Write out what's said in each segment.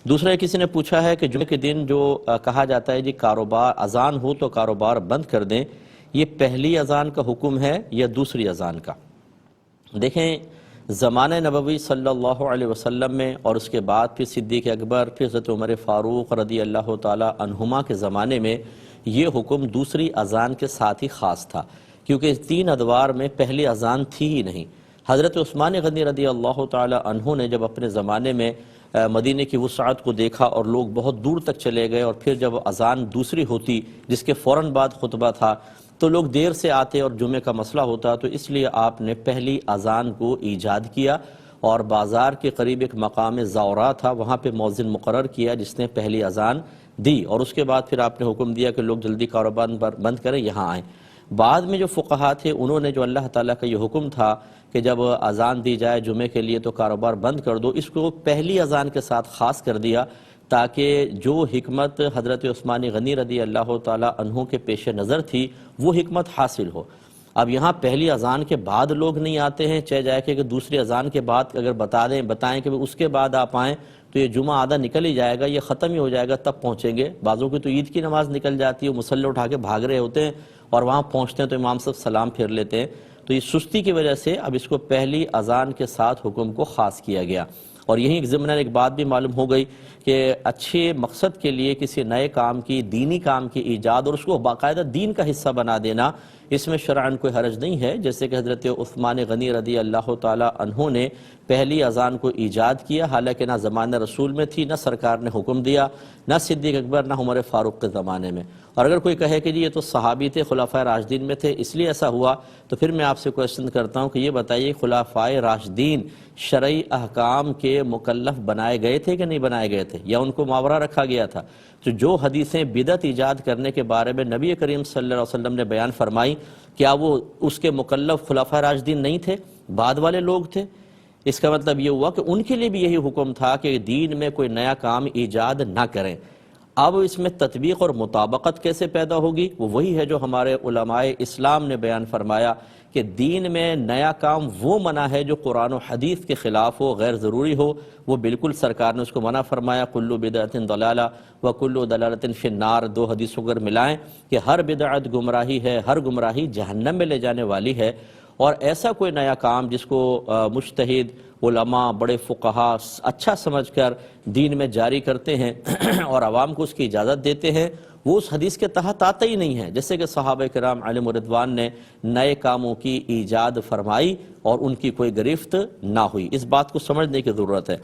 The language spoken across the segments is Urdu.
دوسرا کسی نے پوچھا ہے کہ جمعے کے دن جو کہا جاتا ہے جی کاروبار اذان ہو تو کاروبار بند کر دیں، یہ پہلی اذان کا حکم ہے یا دوسری اذان کا؟ دیکھیں، زمانہ نبوی صلی اللہ علیہ وسلم میں اور اس کے بعد پھر صدیق اکبر، پھر حضرت عمر فاروق رضی اللہ تعالی عنہما کے زمانے میں یہ حکم دوسری اذان کے ساتھ ہی خاص تھا، کیونکہ اس 3 ادوار میں پہلی اذان تھی ہی نہیں۔ حضرت عثمان غنی رضی اللہ تعالی عنہ نے جب اپنے زمانے میں مدینے کی وسعت کو دیکھا اور لوگ بہت دور تک چلے گئے، اور پھر جب اذان دوسری ہوتی جس کے فوراً بعد خطبہ تھا تو لوگ دیر سے آتے اور جمعے کا مسئلہ ہوتا، تو اس لیے آپ نے پہلی اذان کو ایجاد کیا اور بازار کے قریب ایک مقام زورا تھا، وہاں پہ مؤذن مقرر کیا جس نے پہلی اذان دی، اور اس کے بعد پھر آپ نے حکم دیا کہ لوگ جلدی کاروبار بند کریں، یہاں آئیں۔ بعد میں جو فقہا تھے انہوں نے جو اللہ تعالیٰ کا یہ حکم تھا کہ جب اذان دی جائے جمعے کے لیے تو کاروبار بند کر دو، اس کو پہلی اذان کے ساتھ خاص کر دیا تاکہ جو حکمت حضرت عثمان غنی رضی اللہ تعالی عنہ کے پیش نظر تھی وہ حکمت حاصل ہو۔ اب یہاں پہلی اذان کے بعد لوگ نہیں آتے ہیں، چاہے جائے کہ دوسری اذان کے بعد اگر بتائیں کہ اس کے بعد آپ آئیں تو یہ جمعہ آدھا نکل ہی جائے گا، یہ ختم ہی ہو جائے گا، تب پہنچیں گے۔ بعضوں کی تو عید کی نماز نکل جاتی ہے، مسلح اٹھا کے بھاگ رہے ہوتے ہیں اور وہاں پہنچتے ہیں تو امام صاحب سلام پھیر لیتے ہیں، تو یہ سستی کی وجہ سے اب اس کو پہلی اذان کے ساتھ حکم کو خاص کیا گیا۔ اور یہیں ضمن ایک بات بھی معلوم ہو گئی کہ اچھے مقصد کے لیے کسی نئے کام کی، دینی کام کی ایجاد اور اس کو باقاعدہ دین کا حصہ بنا دینا، اس میں شرعاً کوئی حرج نہیں ہے، جیسے کہ حضرت عثمان غنی رضی اللہ تعالی عنہ نے پہلی اذان کو ایجاد کیا، حالانکہ نہ زمانہ رسول میں تھی، نہ سرکار نے حکم دیا، نہ صدیق اکبر نہ عمر فاروق کے زمانے میں۔ اور اگر کوئی کہے کہ جی یہ تو صحابی تھے، خلفائے راشدین میں تھے اس لیے ایسا ہوا، تو پھر میں آپ سے کوشچن کرتا ہوں کہ یہ بتائیے خلفائے راشدین شرعی احکام کے مکلف بنائے گئے تھے کہ نہیں بنائے گئے تھے، یا ان کو ماورا رکھا گیا تھا؟ تو جو حدیثیں بدعت ایجاد کرنے کے بارے میں نبی کریم صلی اللہ علیہ وسلم نے بیان فرمائی، کیا وہ اس کے مکلف خلفائے راشدین نہیں تھے، بعد والے لوگ تھے؟ اس کا مطلب یہ ہوا کہ ان کے لیے بھی یہی حکم تھا کہ دین میں کوئی نیا کام ایجاد نہ کریں۔ اب اس میں تطبیق اور مطابقت کیسے پیدا ہوگی؟ وہ وہی ہے جو ہمارے علماء اسلام نے بیان فرمایا کہ دین میں نیا کام وہ منع ہے جو قرآن و حدیث کے خلاف ہو، غیر ضروری ہو، وہ بالکل سرکار نے اس کو منع فرمایا۔ کل بدعت ضلالہ وکل ضلالۃ فی النار، 2 حدیثوں اگر ملائیں کہ ہر بدعت گمراہی ہے، ہر گمراہی جہنم میں لے جانے والی ہے، اور ایسا کوئی نیا کام جس کو مجتہد علماء بڑے فقہا اچھا سمجھ کر دین میں جاری کرتے ہیں اور عوام کو اس کی اجازت دیتے ہیں، وہ اس حدیث کے تحت آتا ہی نہیں ہے، جیسے کہ صحابہ کرام علیہم رضوان نے نئے کاموں کی ایجاد فرمائی اور ان کی کوئی گرفت نہ ہوئی۔ اس بات کو سمجھنے کی ضرورت ہے۔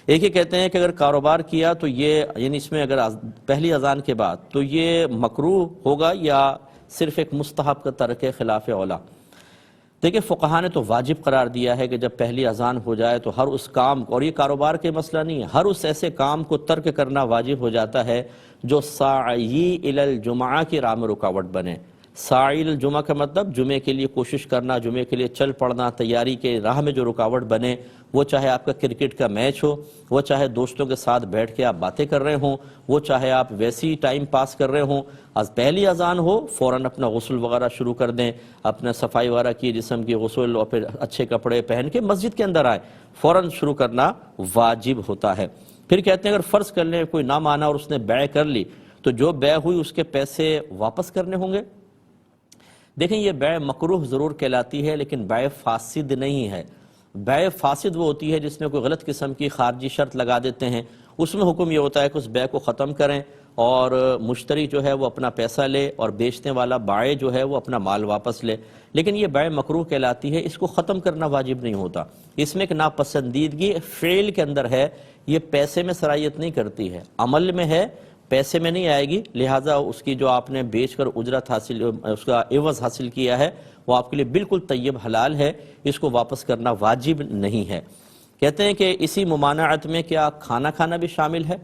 ایک ہی کہتے ہیں کہ اگر کاروبار کیا تو یہ یعنی اس میں اگر پہلی اذان کے بعد تو یہ مکروہ ہوگا یا صرف ایک مستحب کا ترک خلاف اولا؟ دیکھیں فقہا نے تو واجب قرار دیا ہے کہ جب پہلی اذان ہو جائے تو ہر اس کام کو، اور یہ کاروبار کے مسئلہ نہیں ہے، ہر اس ایسے کام کو ترک کرنا واجب ہو جاتا ہے جو سعی الی الجمعہ کی راہ میں رکاوٹ بنے۔ سعی الی الجمعہ کا مطلب جمعے کے لیے کوشش کرنا، جمعے کے لیے چل پڑنا، تیاری کے راہ میں جو رکاوٹ بنے، وہ چاہے آپ کا کرکٹ کا میچ ہو، وہ چاہے دوستوں کے ساتھ بیٹھ کے آپ باتیں کر رہے ہوں، وہ چاہے آپ ویسی ہی ٹائم پاس کر رہے ہوں، از پہلی اذان ہو فوراً اپنا غسل وغیرہ شروع کر دیں، اپنا صفائی وغیرہ کی جسم کی غسل، اور پھر اچھے کپڑے پہن کے مسجد کے اندر آئیں، فوراً شروع کرنا واجب ہوتا ہے۔ پھر کہتے ہیں اگر فرض کر لیں کوئی نہ مانا اور اس نے بیع کر لی تو جو بیع ہوئی اس کے پیسے واپس کرنے ہوں گے؟ دیکھیں یہ بیع مکروہ ضرور کہلاتی ہے لیکن بیع فاسد نہیں ہے۔ بیع فاسد وہ ہوتی ہے جس میں کوئی غلط قسم کی خارجی شرط لگا دیتے ہیں، اس میں حکم یہ ہوتا ہے کہ اس بیع کو ختم کریں اور مشتری جو ہے وہ اپنا پیسہ لے اور بیچنے والا بائع جو ہے وہ اپنا مال واپس لے، لیکن یہ بیع مکروہ کہلاتی ہے، اس کو ختم کرنا واجب نہیں ہوتا۔ اس میں ایک ناپسندیدگی فعل کے اندر ہے، یہ پیسے میں صلاحیت نہیں کرتی ہے، عمل میں ہے، پیسے میں نہیں آئے گی، لہٰذا اس کی جو آپ نے بیچ کر اجرت حاصل، اس کا عوض حاصل کیا ہے وہ آپ کے لیے بالکل طیب حلال ہے، اس کو واپس کرنا واجب نہیں ہے۔ کہتے ہیں کہ اسی ممانعت میں کیا کھانا کھانا بھی شامل ہے؟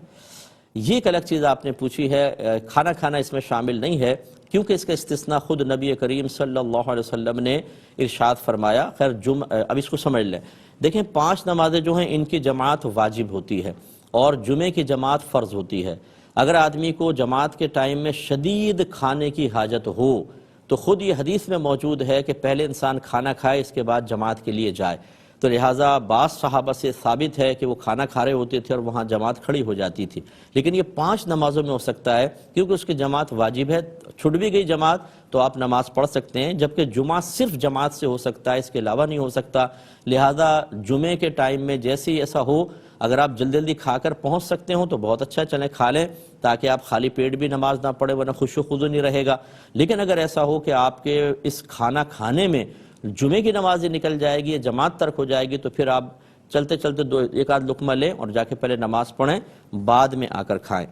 یہ ایک الگ چیز آپ نے پوچھی ہے، کھانا کھانا اس میں شامل نہیں ہے کیونکہ اس کا استثناء خود نبی کریم صلی اللہ علیہ وسلم نے ارشاد فرمایا۔ خیر اب اس کو سمجھ لیں، دیکھیں 5 نمازیں جو ہیں ان کی جماعت واجب ہوتی ہے اور جمعے کی جماعت فرض ہوتی ہے۔ اگر آدمی کو جماعت کے ٹائم میں شدید کھانے کی حاجت ہو تو خود یہ حدیث میں موجود ہے کہ پہلے انسان کھانا کھائے اس کے بعد جماعت کے لیے جائے۔ تو لہٰذا بعض صحابہ سے ثابت ہے کہ وہ کھانا کھا رہے ہوتے تھے اور وہاں جماعت کھڑی ہو جاتی تھی، لیکن یہ 5 نمازوں میں ہو سکتا ہے کیونکہ اس کی جماعت واجب ہے، چھٹ بھی گئی جماعت تو آپ نماز پڑھ سکتے ہیں، جبکہ جمعہ صرف جماعت سے ہو سکتا ہے، اس کے علاوہ نہیں ہو سکتا۔ لہٰذا جمعے کے ٹائم میں جیسے ہی ایسا ہو، اگر آپ جلدی جلدی کھا کر پہنچ سکتے ہوں تو بہت اچھا، چلیں کھا لیں تاکہ آپ خالی پیٹ بھی نماز نہ پڑھیں ورنہ خشوع و خضوع نہیں رہے گا۔ لیکن اگر ایسا ہو کہ آپ کے اس کھانا کھانے میں جمعے کی نماز ہی نکل جائے گی یا جماعت ترک ہو جائے گی تو پھر آپ چلتے چلتے ایک آدھ لقمہ لیں اور جا کے پہلے نماز پڑھیں، بعد میں آ کر کھائیں۔